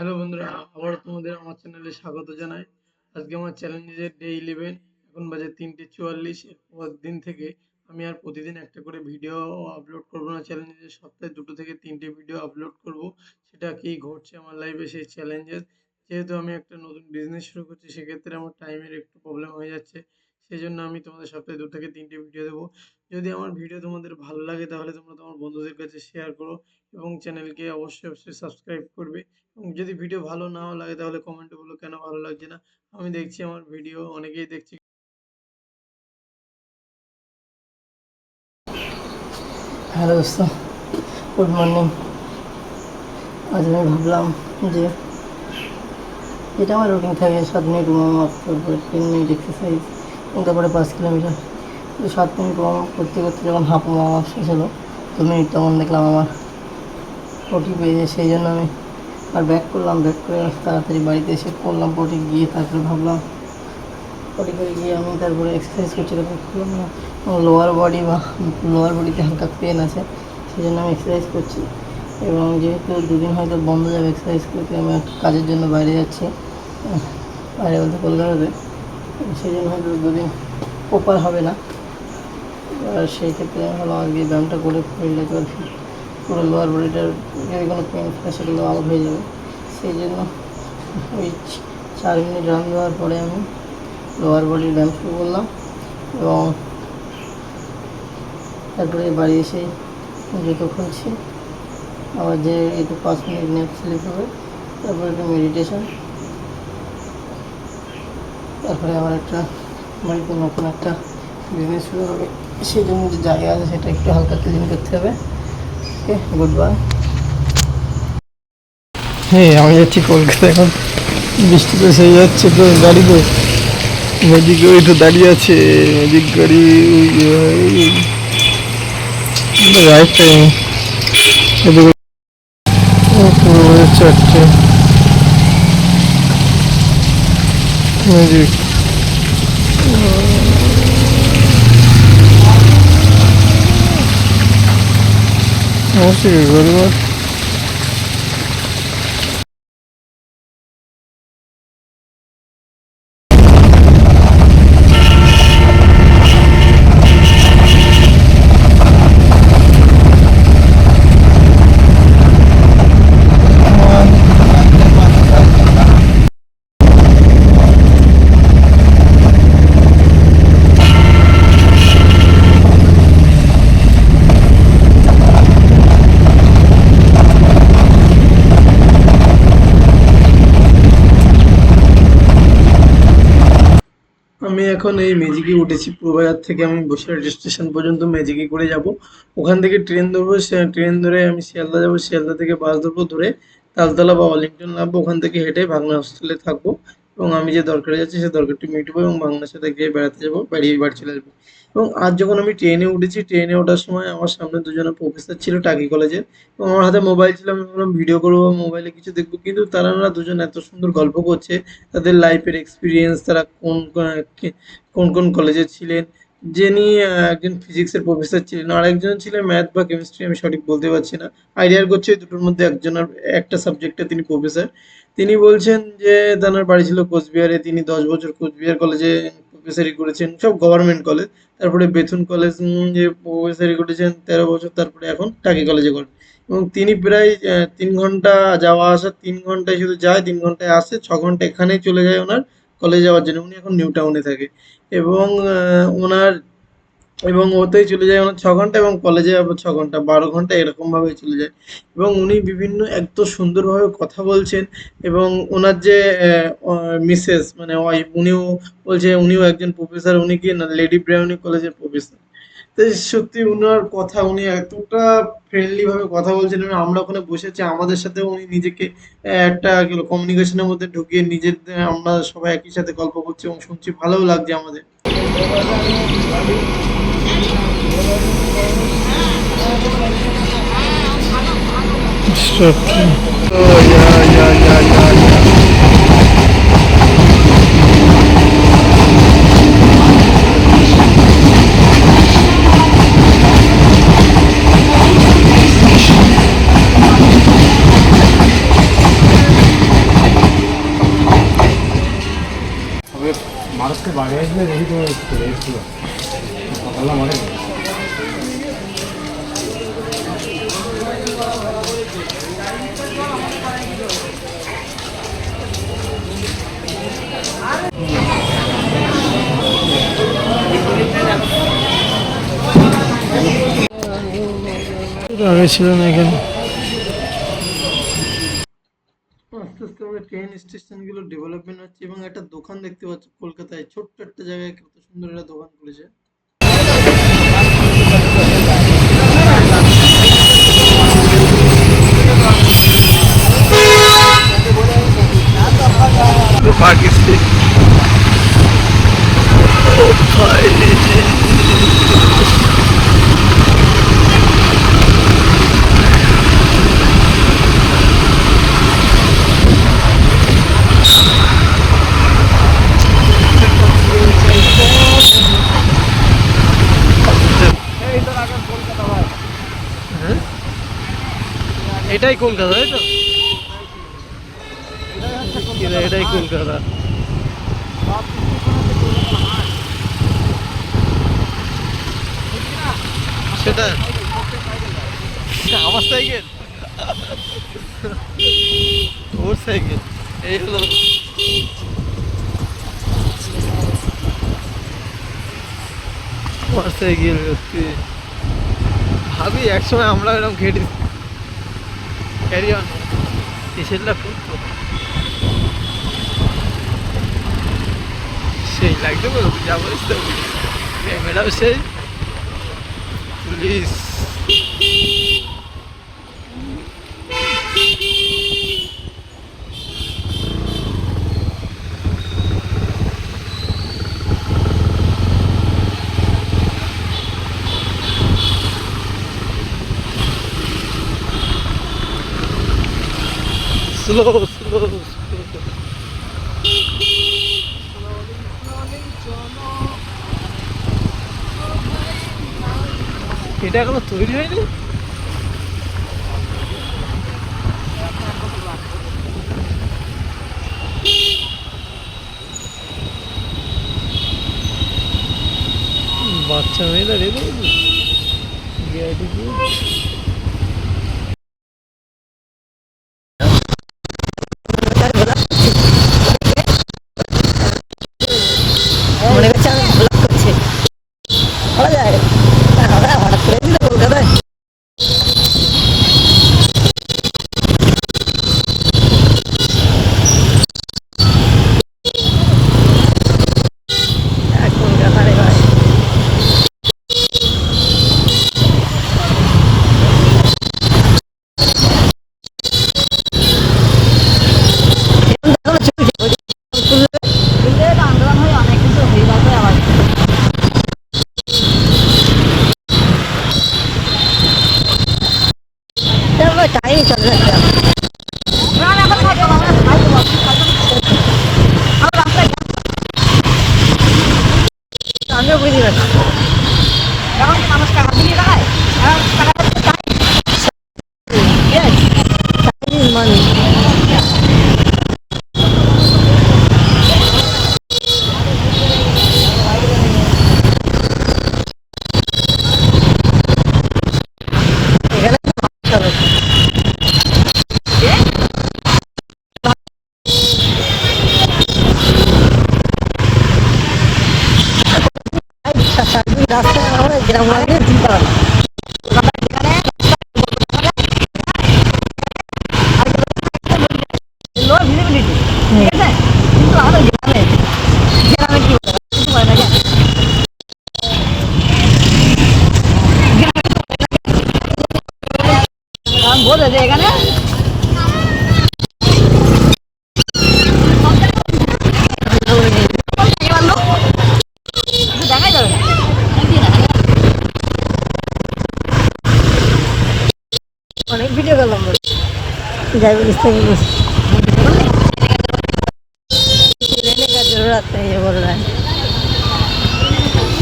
Hello বন্ধুরা, আবারও তোমাদের আমার চ্যানেলে স্বাগত জানাই। আজকে আমার চ্যালেঞ্জের ডে 11। এখন বাজে 3:44। এরপর দিন থেকে আমি আর প্রতিদিন একটা করে ভিডিও আপলোড করব না চ্যালেঞ্জে, সপ্তাহে 2টো থেকে 3টে ভিডিও আপলোড করব। সেটা কি ঘটছে আমার লাইফে সেই চ্যালেঞ্জের। যেহেতু আমি একটা নতুন বিজনেস শুরু করছি, সেক্ষেত্রে আমার টাইমের একটু প্রবলেম হয়ে যাচ্ছে। সেই জন্য আমি তোমাদের সপ্তাহে 2 থেকে 3টে ভিডিও দেবো। যদি আমার ভিডিও তোমাদের ভালো লাগে তাহলে তোমরা তোমার বন্ধুদের কাছে শেয়ার করো এবং চ্যানেলকে অবশ্যই সাবস্ক্রাইব করবে। যদি ভিডিও ভালো নাও লাগে তাহলে কমেন্টে বলো কেন ভালো লাগছে না। আমি দেখছি আমার ভিডিও অনেকেই দেখছি। হ্যালো দোস্ত, গুড মর্নিং। আজ আমি ভাবলাম যে এটা আমার রুটিন থাকে 7 মিনিট ওয়ার্ম আপ, তারপরে 3 মিনিট এক্সারসাইজ, তারপরে 5 কিলোমিটার। তো 7 মিনিট ওয়ার্ম আপ করতে করতে যখন হাফ ওয়ার্ম আপ শেষ হলো 2 মিনিট, তখন দেখলাম আমার পটি পেয়ে। সেই জন্য আমি আর ব্যাক করলাম। ব্যাক করে তাড়াতাড়ি বাড়িতে এসে করলাম পটি, গিয়ে তারপরে ভাবলাম পটি করে গিয়ে আমি তারপরে এক্সারসাইজ করছি। তারপরে করলাম না, লোয়ার বডিতে হালকা পেন আছে, সেই জন্য আমি এক্সারসাইজ করছি। এবং যেহেতু দুদিন হয়তো বন্ধ যাবে এক্সারসাইজ করতে, আমি একটা কাজের জন্য বাইরে যাচ্ছি, বাইরে বলতে কলকাতাতে। সেই জন্য হয়তো দুদিন প্রপার হবে না। আর সেই ক্ষেত্রে আমি ভাবলাম আজকে ব্যায়ামটা করে ফেললে তো পুরো লোয়ার বডিটার যদি কোনো পেন থাকে সেগুলো আউট হয়ে যাবে। সেই জন্য ওই 4 মিনিট রান দেওয়ার পরে আমি লোয়ার বডির ব্যায়াম শুরু করলাম। এবং তারপরে বাড়ি এসে জুতো খুলছি, আবার যে একটু 5 মিনিট নেপ স্লিপ হবে, তারপরে একটু মেডিটেশন, তারপরে আমার একটা বাড়িতে নতুন একটা বিজনেস শুরু হবে। সেই জন্য যে জায়গা আছে সেটা একটু হালকা ক্লিন করতে হবে। ওকে, গুড বাই। হ্যাঁ, আমি যাচ্ছি কলকাতা। এখন বৃষ্টি তো সেই যাচ্ছে, তো গাড়িতে ম্যাজিক গাড়ি তো দাঁড়িয়ে আছে। ম্যাজিক গাড়ি রাইট টাইম পুরো 4টে ম্যাজিক। অবশ্যই গরিব। আমি এখন এই ম্যাজিকে উঠেছি। পূর্ববাজার থেকে আমি বসিরহাট স্টেশন পর্যন্ত ম্যাজিকে করে যাব। ওখান থেকে ট্রেন ধরবো, ট্রেন ধরে আমি শিয়ালদা যাব। শিয়ালদা থেকে বাস ধরবো, ধরে তালতলা বা ওয়ালিংটন নামবো। ওখান থেকে হেঁটে ভাগনা হসপিটালে থাকবো এবং আমি যে দরকারে যাচ্ছি সে দরকারটি মিটবো এবং ভাগনার সাথে গিয়ে বেড়াতে যাবো, বাড়ি চলে আসবো। এবং আজ যখন আমি ট্রেনে উঠেছি, ট্রেনে ওঠার সময় আমার সামনে দুজনে প্রফেসর ছিল টাকি কলেজের, এবং আমার হাতে মোবাইল ছিল। আমি ভাবলাম ভিডিও করবো, মোবাইলে কিছু দেখবো, কিন্তু তারা দুজন এত সুন্দর গল্প করছে তাদের লাইফের এক্সপিরিয়েন্স, তারা কোন কোন কলেজে ছিলেন। যিনি একজন ফিজিক্সের প্রফেসর ছিলেন, আর একজন ছিলেন ম্যাথ বা কেমিস্ট্রি, আমি সঠিক বলতে পারছি না। আইডিয়া করছি এই দুটোর মধ্যে একজনের একটা সাবজেক্টে তিনি প্রফেসর। তিনি বলছেন যে তার বাড়ি ছিল কোচবিহারে, তিনি 10 বছর কোচবিহার কলেজে প্রফেসরি করেছেন, সব গভর্নমেন্ট কলেজ। তারপরে বেথুন কলেজ যে প্রফেসরি করেছেন 13 বছর, তারপরে এখন টাকি কলেজে করেন। এবং তিনি প্রায় 3 ঘন্টা যাওয়া আসা, 3 ঘন্টায় শুধু যায়, 3 ঘন্টায় আসে, 6 ঘন্টা এখানেই চলে যায় ওনার কলেজ যাওয়ার জন্য। উনি এখন নিউ টাউনে থাকে এবং ওনার এবং ওতেই চলে যায় ওনার 6 ঘন্টা, এবং কলেজে আবার 6 ঘন্টা, 12 ঘন্টা এরকম ভাবে চলে যায়। এবং উনি বিভিন্ন এত সুন্দরভাবে কথা বলছেন। এবং ওনার যে মিসেস মানে ওয়াইফ, উনিও বলছে উনিও একজন প্রফেসর। উনি কি না লেডি ব্রাউনি কলেজের প্রফেসর। তো সত্যি উনার কথা, উনি এতটা ফ্রেন্ডলি ভাবে কথা বলছেন, এবং আমরা ওখানে বসেছি, আমাদের সাথে উনি নিজেকে একটা কমিউনিকেশনের মধ্যে ঢুকিয়ে নিজের, আমরা সবাই একই সাথে গল্প করছি এবং শুনছি, ভালোও লাগছে আমাদের। Oh, yeah. ভারতকে বাইরে আসলে দেখি তো চলে এসেছিল সকালবেলা মানে আগে ছিল না এখানে। আস্তে আস্তে আমাদের ট্রেন স্টেশনগুলো ডেভেলপমেন্ট হচ্ছে এবং একটা দোকান দেখতে পাচ্ছি কলকাতায় ছোট্ট একটা জায়গায় কত সুন্দর একটা দোকান খুলেছে। এটাই কলকাতা, তাই তো? এটাই কলকাতা। সেটা আমার সাইকেল, ওর সাইকেল, এই হলো আমার সাইকেল। সত্যি ভাবি একসময় আমরা এরকম খেটে ক্যারি অন টিশার্টটা করতো, সেই লাগছে বলো যাবো ক্যামেরাও সেই পুলিশ। স্লো স্লো এটা এখনো তৈরি হয়নি। বাচ্চা মেয়ে দাঁড়িয়ে মনে করছে আমি ব্লগ করছি, বলা যায় হঠাৎ করে দিল কলকাতায়। কলকাতারে ভাই আন্দোলন হয়ে অনেক কিছু হয়ে যাবে আবার। টাইম চলে যাচ্ছে আমিও বুঝি না মানুষ টাকা দিয়ে দেয় মানি। রাস্তায় আমরা গ্রাম লাগে চিন্তা পারি লো ভিজিবিলিটি, ঠিক আছে, কিন্তু আমাদের গ্রামে গ্রামে কি কিছু হয় না আমি বলে যে এখানে দেখাই যাবে না। অনেক ভিডিও করলাম যাই বলিস তাই বলিস, लेने का जरूरत नहीं है बोल रहा है।